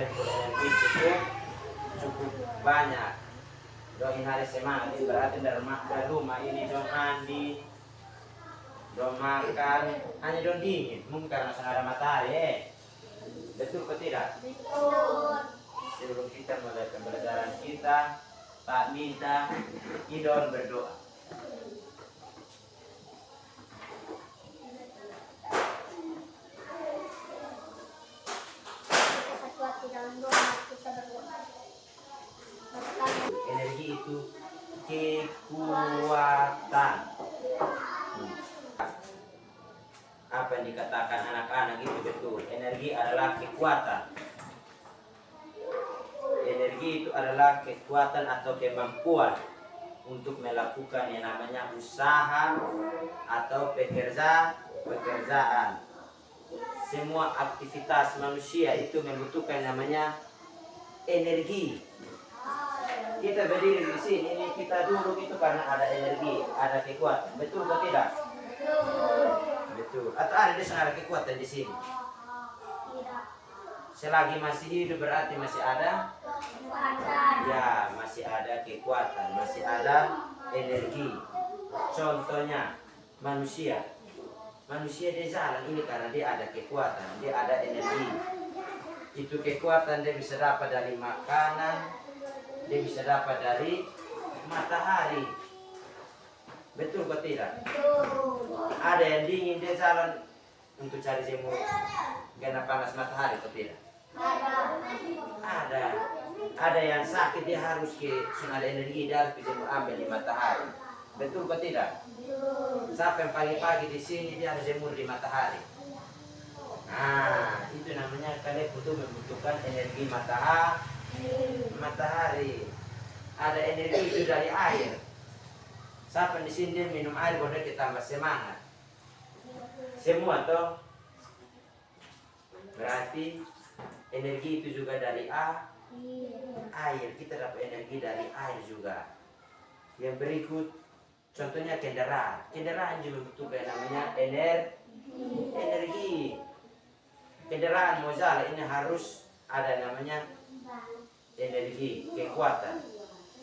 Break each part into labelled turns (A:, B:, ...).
A: berarti energi cukup banyak. Dong hari semangat ini berarti dari rumah ini dong mandi, dong makan, hanya dong dingin, mungkin karena sedang ada matahari. Betul atau tidak?
B: Betul.
A: Sebelum kita mulai pembelajaran kita, Pak minta idon berdoa.
B: Satu hati dalam doa kita berdoa.
A: Energi itu kekuatan. Apa yang dikatakan anak-anak itu betul. Energi adalah kekuatan. Energi itu adalah kekuatan atau kemampuan untuk melakukan yang namanya usaha atau pekerjaan. Semua aktivitas manusia itu membutuhkan namanya energi. Kita berdiri di sini, ini kita duduk itu karena ada energi, ada kekuatan. Betul atau tidak? Betul. Atau ada ada kekuatan di sini?
B: Tidak.
A: Selagi masih hidup berarti masih ada?
B: Kekuatan.
A: Ya, masih ada kekuatan, masih ada energi. Contohnya manusia. Manusia dia jalan ini karena dia ada kekuatan, dia ada energi. Itu kekuatan dia bisa dapat dari makanan, dia bisa dapat dari matahari. Betul atau tidak?
B: Betul.
A: Ada yang dingin dia jalan untuk cari jemur karena panas matahari atau tidak?
B: Ada.
A: Ada yang sakit dia harus ada energi dia harus jemur ambil di matahari. Betul atau tidak?
B: Betul.
A: Siapa yang pagi-pagi di sini dia harus jemur di matahari. Nah, itu namanya kalian membutuhkan energi matahari. Ada energi itu dari air. Siapa di sini dia minum air boleh kita tambah semangat. Semua toh. Berarti energi itu juga dari air. Kita dapat energi dari air juga. Yang berikut contohnya kendaraan. Kendaraan juga membutuhkan namanya energi. Kendaraan mau jalan ini harus ada namanya energi, kekuatan.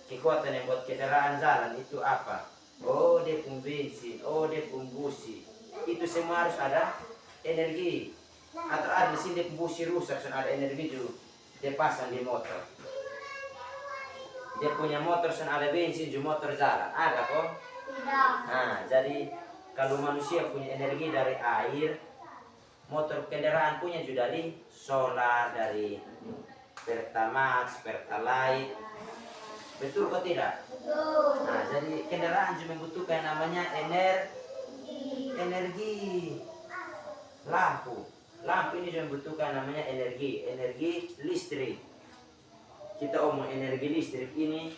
A: Kekuatan yang buat kendaraan jalan itu apa? Oh, dia pun bensin, oh dia pun busi. Itu semua harus ada energi. Atau ada di sini dia pun busi rusak, so ada energi juga. Dia pasang di motor. Dia punya motor, so ada bensin, juga motor jalan. Ada kok?
B: Tidak.
A: Nah, jadi kalau manusia punya energi dari air, motor kendaraan punya juga dari solar, dari Pertamax, Pertalite. Betul atau tidak?
B: Betul.
A: Nah, jadi kendaraan juga membutuhkan namanya energi. Lampu ini juga membutuhkan namanya energi listrik. Kita omong energi listrik ini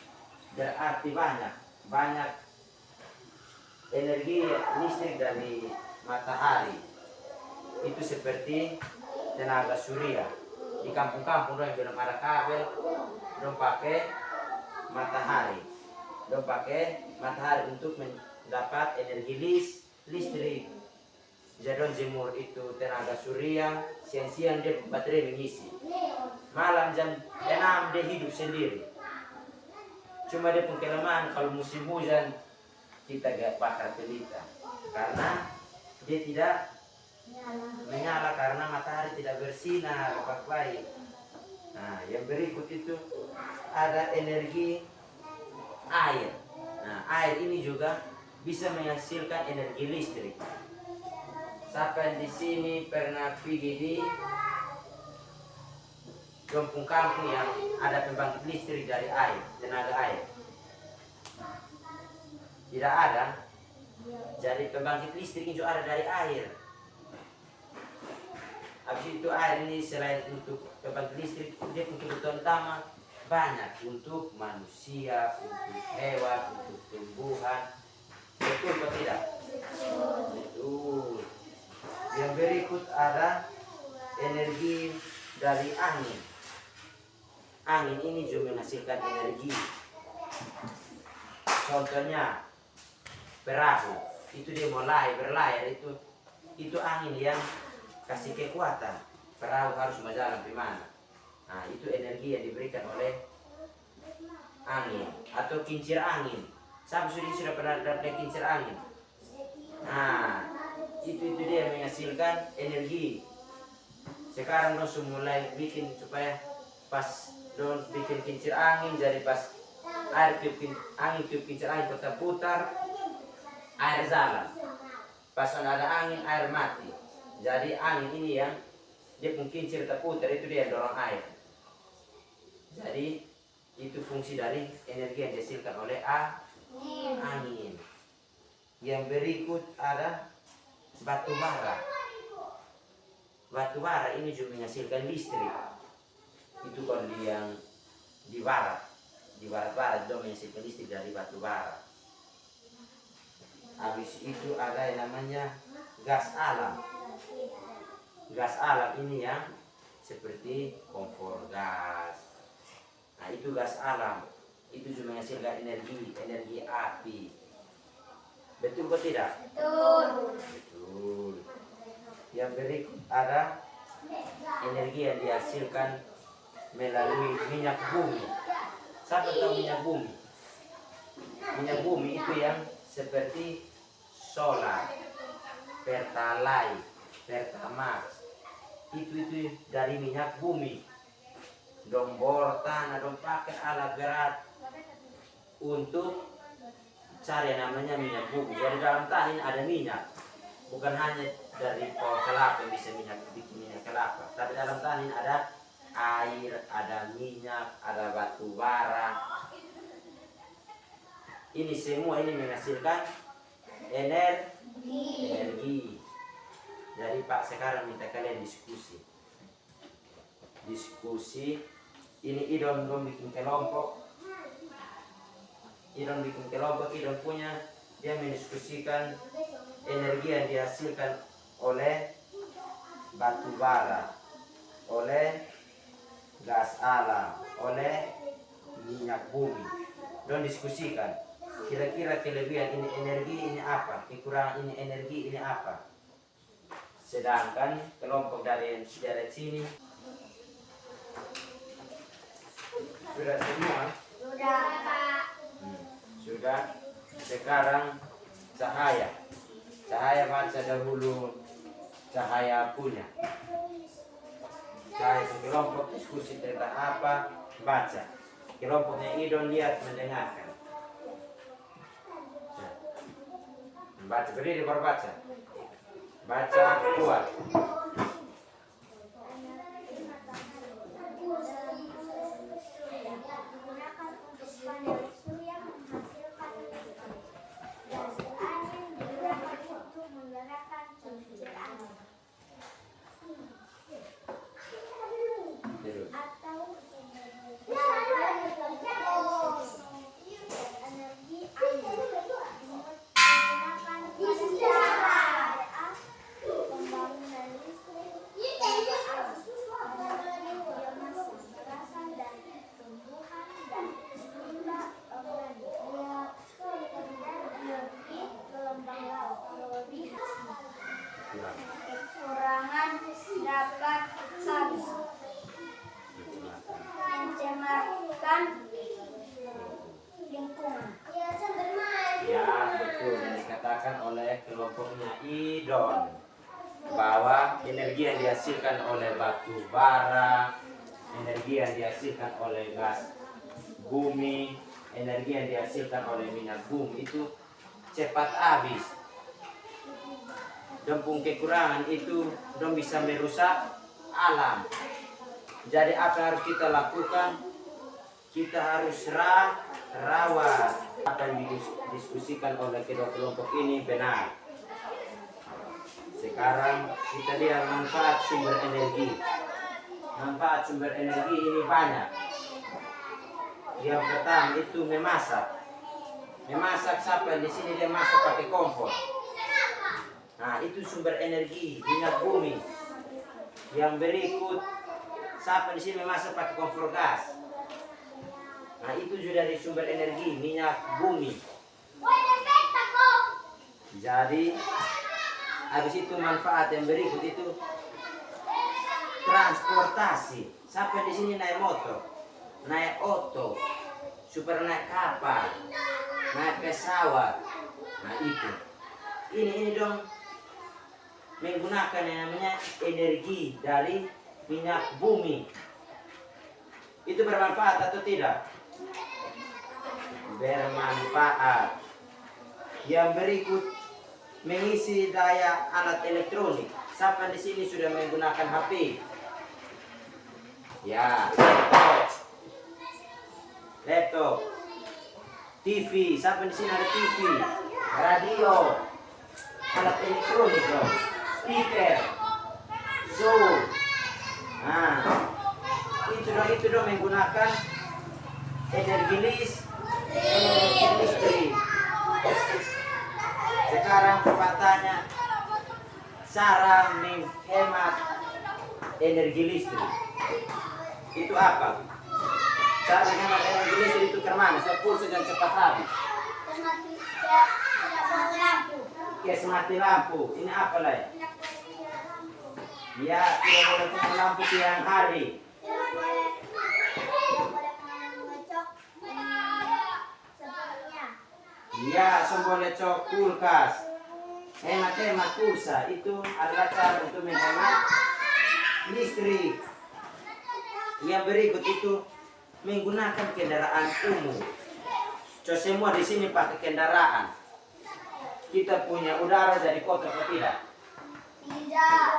A: berarti banyak energi listrik dari matahari. Itu seperti tenaga surya. Di kampung-kampung orang belum ada kabel, belum pakai matahari. Belum pakai matahari untuk mendapat energi listrik. Jadi jemur itu tenaga surya, siang-siang dia baterai mengisi. Malam jam 6 dia hidup sendiri. Cuma dia pun kelemahan kalau musim hujan kita gak bakar pelita. Karena dia tidak menyala karena matahari tidak bersinar baik. Nah, yang berikut itu ada energi air. Nah, air ini juga bisa menghasilkan energi listrik. Siapa yang di sini pernah pergi di kampung-kampung yang ada pembangkit listrik dari air, tenaga air? Tidak ada. Jadi pembangkit listrik itu ada dari air. Habis itu air ini selain untuk pembangkit listrik, dia untuk kebutuhan utama banyak untuk manusia, untuk hewan, untuk tumbuhan. Betul atau tidak? Betul. Yang berikut ada energi dari angin. Angin ini juga menghasilkan energi. Contohnya perahu, itu dia mulai berlayar itu angin yang kasih kekuatan. Perahu harus berjalan di mana? Nah, itu energi yang diberikan oleh angin atau kincir angin. Siapa sudah pernah dapat kincir angin? Nah, itu dia menghasilkan energi. Sekarang dong mulai bikin supaya pas dong bikin kincir angin, jadi pas angin kincir angin putar, air jalan. Pas ada angin, air mati. Jadi angin ini yang dia pun kincir terputar, itu dia dorong air. Jadi itu fungsi dari energi yang dihasilkan oleh angin. Yang berikut ada batu bara. Batu bara ini juga menghasilkan listrik. Itu kalau yang di barat itu menghasilkan listrik dari batu bara. Habis itu ada yang namanya gas alam. Gas alam ini yang seperti kompor gas. Nah, itu gas alam. Itu juga menghasilkan energi api. Betul atau tidak?
B: Betul.
A: Betul. Yang berikut ada energi yang dihasilkan melalui minyak bumi. Siapa tahu minyak bumi? Minyak bumi itu yang seperti solar, pertalite, pertamax. Itu dari minyak bumi. Dong bor tanah, dong pakai alat berat untuk cari namanya minyak bumi. Jadi dalam tanah ini ada minyak. Bukan hanya dari pohon kelapa yang bisa bikin minyak kelapa, tapi dalam tanah ini ada air, ada minyak, ada batu bara. Ini semua ini menghasilkan energi. Jadi Pak sekarang minta kalian diskusi. Ini idon bikin kelompok. Idon punya, dia mendiskusikan energi yang dihasilkan oleh batu bara, oleh gas alam, oleh minyak bumi. Don diskusikan kira-kira kelebihan ini energi ini apa, kekurangan ini energi ini apa. Sedangkan kelompok dari sini sudah semua.
B: Sudah, Pak.
A: Sudah. Sekarang Cahaya baca dahulu. Cahaya punya. Cahaya kelompok diskusi tentang apa, baca. Kelompoknya idon lihat mendengarkan. Baca, berdiri baru baca. Baca kuat.
B: Kekurangan dapat mencemarkan lingkungan.
A: Ya, betul yang dikatakan oleh kelompoknya idon, bahwa energi yang dihasilkan oleh batu bara, energi yang dihasilkan oleh gas bumi, energi yang dihasilkan oleh minyak bumi itu cepat habis. Dan pun kekurangan itu dong bisa merusak alam. Jadi apa yang harus kita lakukan? Kita harus rawat. Apa yang didiskusikan oleh kedua kelompok ini benar. Sekarang kita lihat manfaat sumber energi. Manfaat sumber energi ini banyak. Yang pertama itu memasak. Memasak siapa di sini dia masak pakai kompor. Nah, itu sumber energi minyak bumi. Yang berikut, siapa di sini memasak pakai kompor gas. Nah, itu juga dari sumber energi minyak bumi. Jadi, habis itu manfaat yang berikut itu transportasi. Sampai di sini naik motor, naik oto, super naik kapal, naik pesawat. Nah itu. Ini dong menggunakan yang namanya energi dari minyak bumi. Itu bermanfaat atau tidak? Bermanfaat. Yang berikut mengisi daya alat elektronik. Siapa di sini sudah menggunakan HP? Ya, laptop, TV. Siapa di sini ada TV? Radio, alat elektronik dong. Speaker, sound. Nah, itu dong menggunakan energi listrik. Sekarang pertanyaannya, cara menghemat energi listrik itu apa? Cara menghemat energi listrik itu kemana? Pulsa dan cepat habis. Kes mati lampu. Ini apa lah? Ya, tidak boleh punya lampu siang hari. Ya, boleh cok kulkas. Hemat pulsa itu adalah cara untuk menghemat listrik. Yang berikut itu menggunakan kendaraan umum. Semua di sini pakai kendaraan. Kita punya udara jadi kotor atau tidak?
B: Tidak.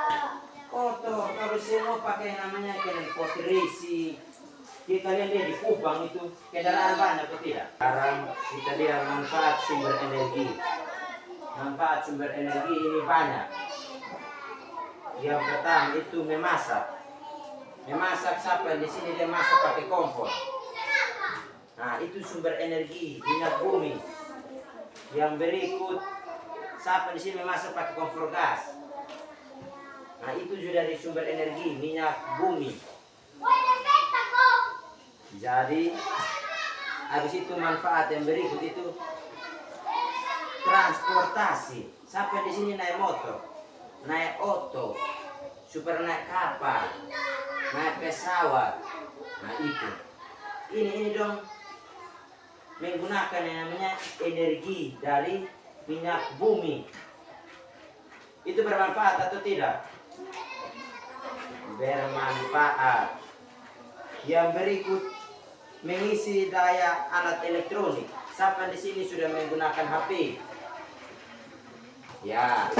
A: Kotor. Kalau semua pakai namanya kendaraan risi. Kita lihat di Kupang itu kendaraan banyak atau tidak? Sekarang kita lihat manfaat sumber energi. Manfaat sumber energi ini banyak. Yang pertama itu memasak. Memasak siapa di sini dia masak pakai kompor. Nah itu sumber energi minyak bumi. Yang berikut siapa di sini memasak pakai kompor gas. Nah itu juga dari sumber energi minyak bumi. Jadi habis itu manfaat yang berikut itu transportasi. Siapa di sini naik motor, naik oto, super naik kapal, naik pesawat. Nah itu. Ini dong menggunakan yang namanya energi dari minyak bumi. Itu bermanfaat atau tidak? Bermanfaat. Yang berikut mengisi daya alat elektronik. Siapa di sini sudah menggunakan HP? Ya,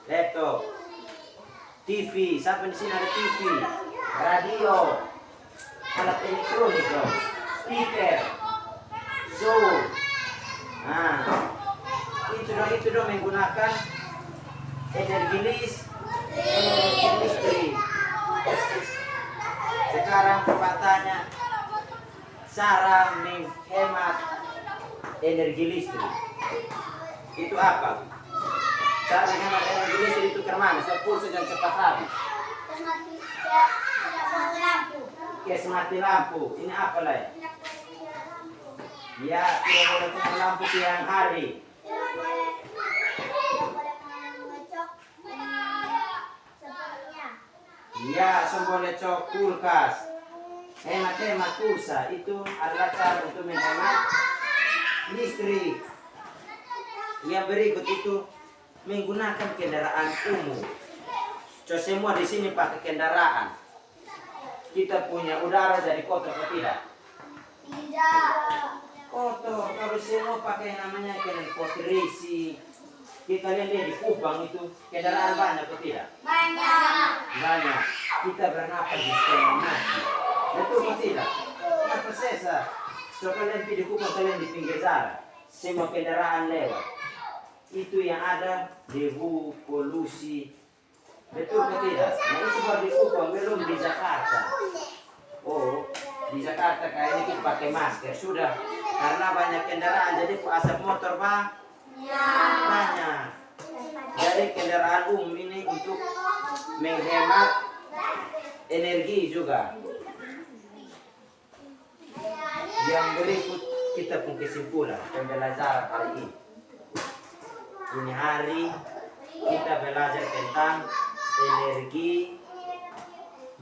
A: laptop, TV. Siapa di sini ada TV? Radio, alat elektronik dong. Speaker, sound. Nah, itu dong menggunakan energi listrik. Sekarang pertanyaannya, cara menghemat energi listrik itu apa? Cara menghemat energi listrik itu kemana? Pulsa dan cepat habis. Kes mati lampu. Ini apa lah? Ya, tidak boleh punya lampu siang hari. Ya, boleh cok kulkas. Hemat pulsa itu adalah cara untuk menghemat listrik. Yang berikut itu menggunakan kendaraan umum. Semua di sini pakai kendaraan. Kita punya udara jadi kotor atau tidak?
B: Tidak.
A: Kotor. Kalau semua pakai namanya kendaraan risi. Kita lihat di Kupang itu kendaraan banyak atau tidak?
B: Banyak.
A: Banyak. Kita bernapas di setengah mati. Betul atau tidak? Kenapa sesa? So kalian di Kupang, kalian di pinggir jalan. Semua kendaraan lewat. Itu yang ada debu, polusi. Betul atau tidak? Nah itu baru di Kupang, belum di Jakarta. Oh, di Jakarta kayaknya kita pakai masker. Sudah. Karena banyak kendaraan, jadi asap motor banyak. Jadi kendaraan umum ini untuk menghemat energi juga. Yang berikut kita pun kesimpulan pembelajaran kali ini. Ini hari kita belajar tentang energi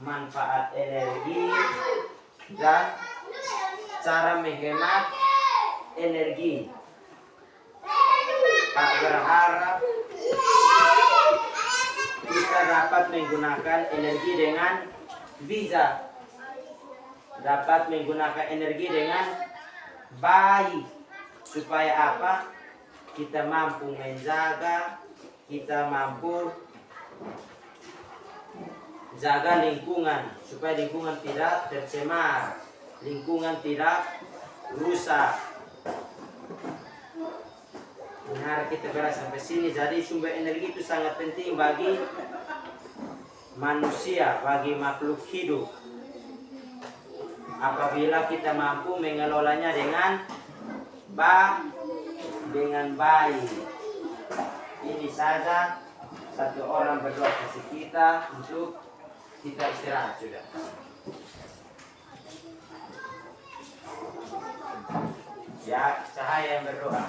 A: manfaat energi dan cara menghemat energi. Pak berharap kita dapat menggunakan energi dengan bijak, dapat menggunakan energi dengan baik, supaya apa? Kita mampu menjaga, kita mampu jaga lingkungan, supaya lingkungan tidak tercemar, lingkungan tidak rusak. Benar, kita beras sampai sini. Jadi sumber energi itu sangat penting bagi manusia, bagi makhluk hidup. Apabila kita mampu mengelolanya dengan baik. Ini saja satu orang berdoa kasih kita untuk kita istirahat sudah. Ya, saya yang berdoa.